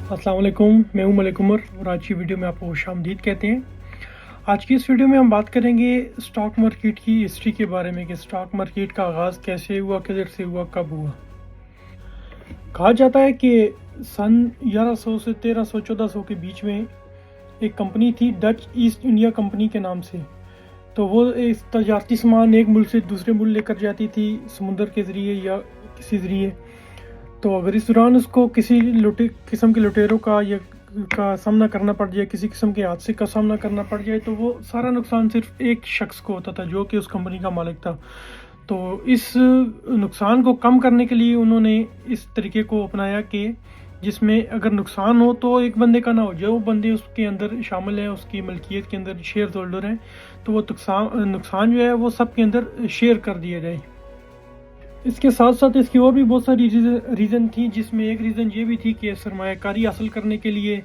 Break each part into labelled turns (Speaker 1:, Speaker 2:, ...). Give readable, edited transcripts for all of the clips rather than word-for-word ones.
Speaker 1: अस्सलाम वालेकुम, मैं हूं मलिक उमर और आज की वीडियो में आपको खुशामदीद कहते हैं। आज की इस वीडियो में हम बात करेंगे स्टॉक मार्केट की हिस्ट्री के बारे में कि स्टॉक मार्केट का आगाज़ कैसे हुआ, किधर से हुआ, कब हुआ। कहा जाता है कि सन 1100 से 1300 1400 के बीच में एक कंपनी थी डच ईस्ट इंडिया कंपनी के नाम से। तो वो इस तजारती सामान एक मुल्क से दूसरे मुल्क लेकर जाती थी समुंदर के ज़रिए या किसी ज़रिए। तो अगर इस दौरान उसको किसी किस्म के लुटेरों का सामना करना पड़ जाए, किसी किस्म के हादसे का सामना करना पड़ जाए, तो वो सारा नुकसान सिर्फ एक शख्स को होता था जो कि उस कंपनी का मालिक था। तो इस नुकसान को कम करने के लिए उन्होंने इस तरीके को अपनाया कि जिसमें अगर नुकसान हो तो एक बंदे का ना हो, जो बंदे उसके अंदर शामिल हैं, उसकी मलकियत के अंदर शेयर होल्डर हैं, तो वो नुकसान जो है वो सब के अंदर शेयर कर दिया जाए। इसके साथ साथ इसकी और भी बहुत सारी रीज़न थी, जिसमें एक रीज़न ये भी थी कि सरमायाकारी हासिल करने के लिए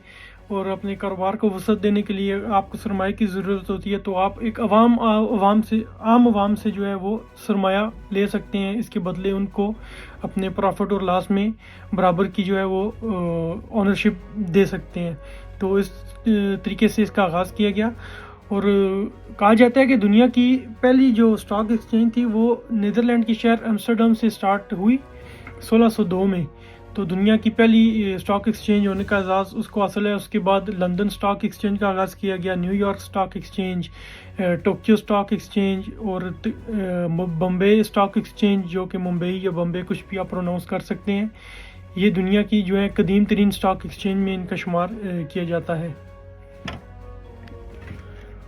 Speaker 1: और अपने कारोबार को वसअत देने के लिए आपको सरमाए की ज़रूरत होती है। तो आप एक आम आवाम से जो है वो सरमाया ले सकते हैं, इसके बदले उनको अपने प्रॉफिट और लॉस में बराबर की जो है वो ओनरशिप दे सकते हैं। तो इस तरीके से इसका आगाज़ किया गया और कहा जाता है कि दुनिया की पहली जो स्टॉक एक्सचेंज थी वो नीदरलैंड के शहर एम्स्टर्डम से स्टार्ट हुई 1602 में। तो दुनिया की पहली स्टॉक एक्सचेंज होने का आगाज़ उसको हासिल है। उसके बाद लंदन स्टॉक एक्सचेंज का आगाज़ किया गया, New York stock exchange, Tokyo stock exchange और बम्बे स्टॉक एक्सचेंज, जो कि मुंबई या बम्बे कुछ भी आप प्रोनाउंस कर सकते हैं। ये दुनिया की जो है कदीम तरीन स्टॉक एक्सचेंज में इनका शुमार किया जाता है।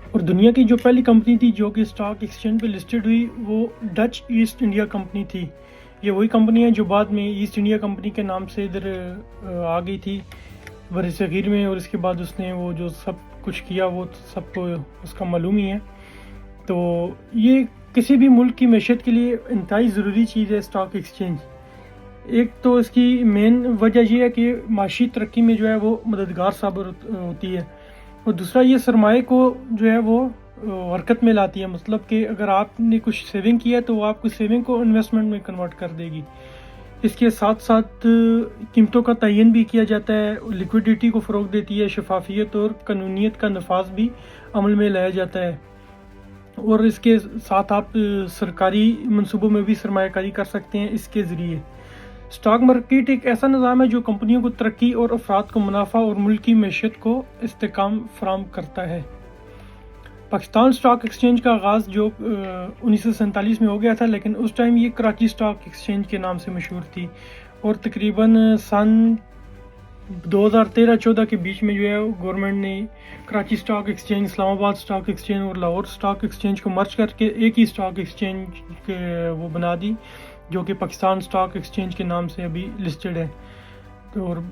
Speaker 1: और दुनिया की जो पहली कंपनी थी जो कि स्टॉक एक्सचेंज पे लिस्टेड हुई वो डच ईस्ट इंडिया कंपनी थी। ये वही कंपनी है जो बाद में ईस्ट इंडिया कंपनी के नाम से इधर आ गई थी बरसगीर में, और इसके बाद उसने वो जो सब कुछ किया वो सबको उसका मालूम ही है। तो ये किसी भी मुल्क की मैशत के लिए इंतहाई ज़रूरी चीज़ है स्टॉक एक्सचेंज। एक तो इसकी मेन वजह यह है कि माशी तरक्की में जो है वो मददगार साबित होती है, और दूसरा ये सरमाए को जो है वो हरकत में लाती है। मतलब कि अगर आपने कुछ सेविंग किया है तो वो आपकी सेविंग को इन्वेस्टमेंट में कन्वर्ट कर देगी। इसके साथ साथ कीमतों का तयन भी किया जाता है, लिक्विडिटी को फ़रोग देती है, शफाफियत और कानूनियत का नफाज भी अमल में लाया जाता है। और इसके साथ आप सरकारी मंसूबों में भी सरमायाकारी कर सकते हैं इसके ज़रिए। स्टॉक मार्केट एक ऐसा निज़ाम है जो कंपनियों को तरक्की और अफराद को मुनाफा और मुल्क की मैशत को इस्तेकाम फराम करता है। पाकिस्तान स्टॉक एक्सचेंज का आगाज़ जो 1947 में हो गया था, लेकिन उस टाइम ये कराची स्टॉक एक्सचेंज के नाम से मशहूर थी। और तकरीबन सन 2013-14 के बीच में जो है गवर्नमेंट ने Karachi stock exchange, Islamabad stock exchange और लाहौर स्टॉक एक्सचेंज को मर्ज करके एक ही स्टॉक एक्सचेंज वो बना दी, जो कि पाकिस्तान स्टॉक एक्सचेंज के नाम से अभी लिस्टेड है। तो और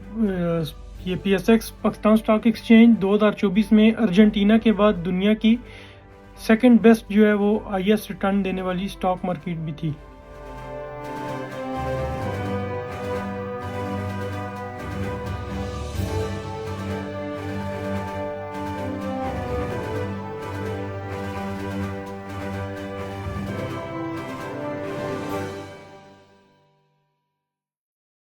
Speaker 1: ये PSX पाकिस्तान स्टॉक एक्सचेंज 2024 में अर्जेंटीना के बाद दुनिया की सेकंड बेस्ट जो है वो हाईएस्ट रिटर्न देने वाली स्टॉक मार्केट भी थी।